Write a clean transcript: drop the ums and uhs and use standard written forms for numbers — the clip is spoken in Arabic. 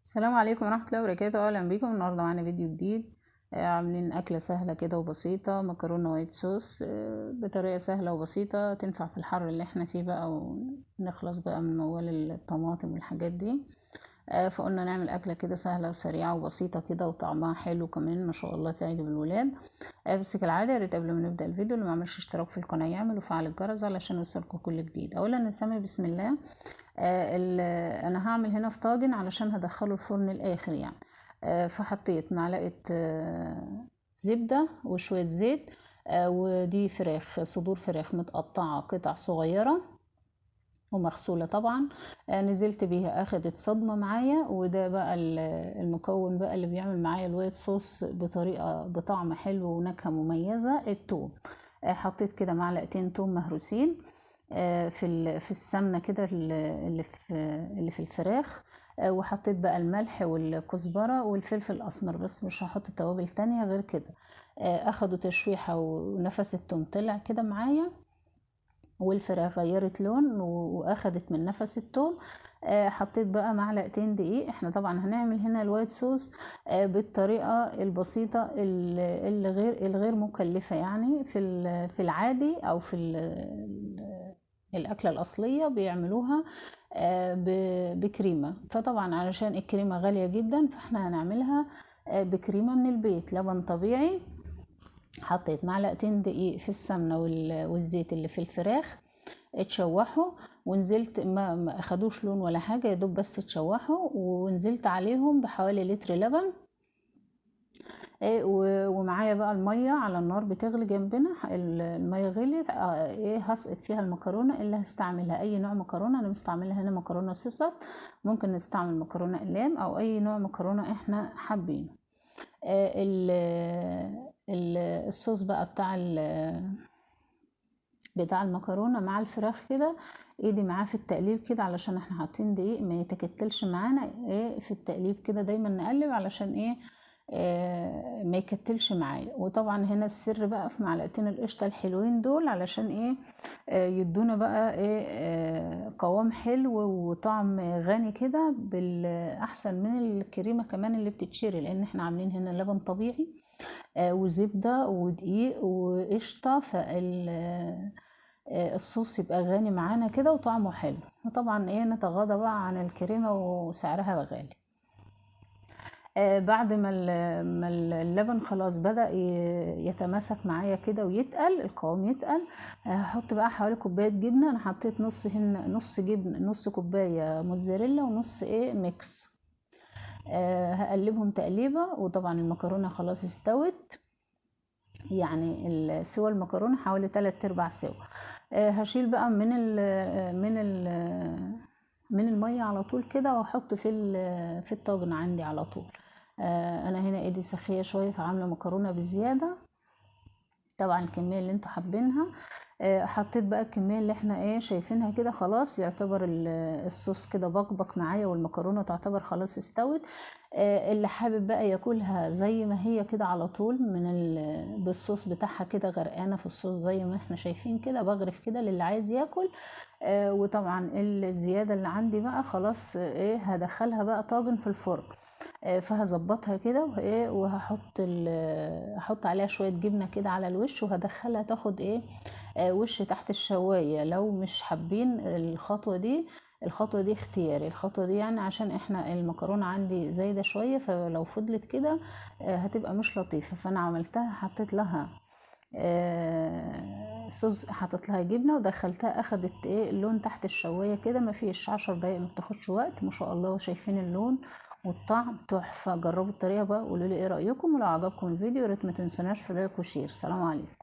السلام عليكم ورحمة الله وبركاته. اهلا بيكم النهارده معانا فيديو جديد. عاملين اكله سهله كده وبسيطه، مكرونه وايت صوص بطريقه سهله وبسيطه تنفع في الحر اللي احنا فيه بقى، ونخلص بقى من موال الطماطم والحاجات دي. فقلنا نعمل اكله كده سهله وسريعه وبسيطه كده، وطعمها حلو كمان ما شاء الله تعجب الولاد. بس كالعاده يا ريت قبل ما نبدا الفيديو اللي ما عملش اشتراك في القناه يعمل وفعل الجرس علشان يوصلكم كل جديد. اولا نسمي بسم الله. انا هعمل هنا في طاجن علشان هدخله الفرن الاخر يعني. فحطيت معلقه زبده وشويه زيت. ودي فراخ، صدور فراخ متقطعه قطع صغيره ومغسوله طبعا. نزلت بيها اخدت صدمه معايا، وده بقى المكون بقى اللي بيعمل معايا الوايت صوص بطريقه بطعم حلو ونكهه مميزه، التوم. حطيت كده معلقتين توم مهروسين في السمنه كده اللي في الفراخ. وحطيت بقى الملح والكزبره والفلفل الاسمر، بس مش هحط توابل تانية غير كده. اخدوا تشويحه ونفس التوم طلع كده معايا، والفراخ غيرت لون واخدت من نفس التوم. حطيت بقى معلقتين دقيق. احنا طبعا هنعمل هنا الوايت صوص بالطريقه البسيطه الغير مكلفه، يعني في العادي او في الأكلة الأصلية بيعملوها بكريمة. فطبعا علشان الكريمة غالية جدا فاحنا هنعملها بكريمة من البيت، لبن طبيعي. حطيت معلقتين دقيق في السمنة والزيت اللي في الفراخ، اتشوحوا. ونزلت ما اخدوش لون ولا حاجة، يدوب بس اتشوحوا، ونزلت عليهم بحوالي لتر لبن. ومعايا بقى المية على النار بتغلي جنبنا. المية غليت، هسقط فيها المكرونة اللي هستعملها. اي نوع مكرونة، انا مستعملها هنا مكرونة صوصات، ممكن نستعمل مكرونة اقلام او اي نوع مكرونة احنا حابينه. الصوص بقى بتاع المكرونه مع الفراخ كده، ايدي معاه في التقليب كده علشان احنا حاطين دقيق ما يتكتلش معانا. في التقليب كده دايما نقلب علشان ما يكتلش معايا. وطبعا هنا السر بقى في معلقتين القشطه الحلوين دول، علشان يدونا بقى قوام حلو وطعم غني كده بالاحسن من الكريمه كمان اللي بتتشري، لان احنا عاملين هنا لبن طبيعي وزبدة ودقيق وقشطة. الصوص يبقى غني معانا كده وطعمه حلو. وطبعا نتغاضى بقى عن الكريمة وسعرها غالي. بعد ما اللبن خلاص بدأ يتماسك معايا كده ويتقل القوام يتقل، هحط بقى حوالي كوباية جبنة. انا حطيت نص جبنة، نص كوباية موتزاريلا ونص ميكس. هقلبهم تقليبة. وطبعا المكرونة خلاص استوت، يعني سوى المكرونه حوالي 3/4 سوا. هشيل بقى من الميه على طول كده، واحط في الطاجن عندي على طول. انا هنا ايدي سخيه شويه فعامله مكرونه بزياده، طبعا الكميه اللي انتوا حابينها. حطيت بقى الكميه اللي احنا شايفينها كده، خلاص يعتبر الصوص كده بقبق معايا، والمكرونه تعتبر خلاص استوت. اللي حابب بقى ياكلها زي ما هي كده على طول بالصوص بتاعها كده، غرقانه في الصوص زي ما احنا شايفين كده، بغرف كده للي عايز ياكل. وطبعا الزياده اللي عندي بقى خلاص هدخلها بقى طاجن في الفرن. فهظبطها كده احط عليها شويه جبنه كده على الوش، وهدخلها تاخد وش تحت الشوايه. لو مش حابين الخطوه دي اختياري. الخطوه دي يعني عشان احنا المكرونه عندي زايده شويه، فلو فضلت كده هتبقى مش لطيفه. فانا عملتها، حطيت لها صوص، حطيت لها جبنه ودخلتها، اخدت اللون تحت الشوايه كده، ما فيش 10 دقايق، ما بتاخدش وقت ما شاء الله. شايفين اللون والطعم تحفه. جربوا الطريقه بقى، قولوا لي ايه رايكم، ولو عجبكم الفيديو يا ريت ما تنسوناش في لايك وشير. سلام عليكم.